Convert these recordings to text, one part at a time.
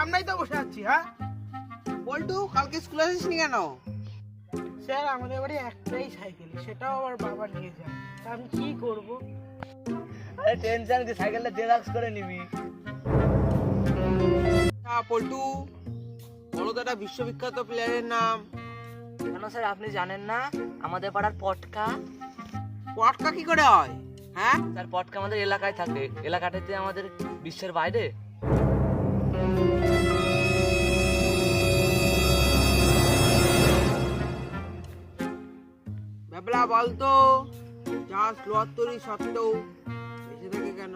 সামনেই তো বসে আছি। হ্যাঁ বল্টু, কালকে স্কুলে আসিসনি কেন? স্যার, আমাদের বাড়ি একটাই সাইকেল, সেটাও আবার বাবা নিয়ে যায়, তা আমি কি করব? আরে টেনশন কি, সাইকেলটা জেরক্স করে নিবি। হ্যাঁ পল্টু, বলো তো একটা বিশ্ববিখ্যাত প্লেয়ারের নাম। কেন স্যার, আপনি জানেন না? আমাদের পাড়ার পটকা। পটকা কি করে হয়? হ্যাঁ স্যার, পটকা আমাদের এলাকায় থাকে, এলাকাটাতে আমাদের বিশ্বের বাইরে। ব্যাবলা বলতো, জাহাজ লোহার তৈরি সত্ত্বেও বেঁচে থাকে কেন?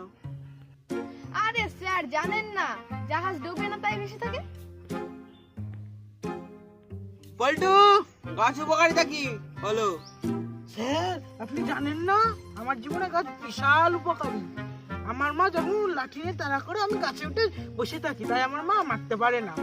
আরে স্যার, জানেন না জাহাজ ডুবে না তাই ভেসে থাকে? বল্টু, গাছ উপকারিতা কি বলো? স্যার, আপনি জানেন না আমার জীবনে গাছ বিশাল উপকারী। আমার মা যখন লাঠি নিয়ে তাড়া করে আমি গাছে উঠে বসে থাকি, তাই আমার মা মারতে পারে না।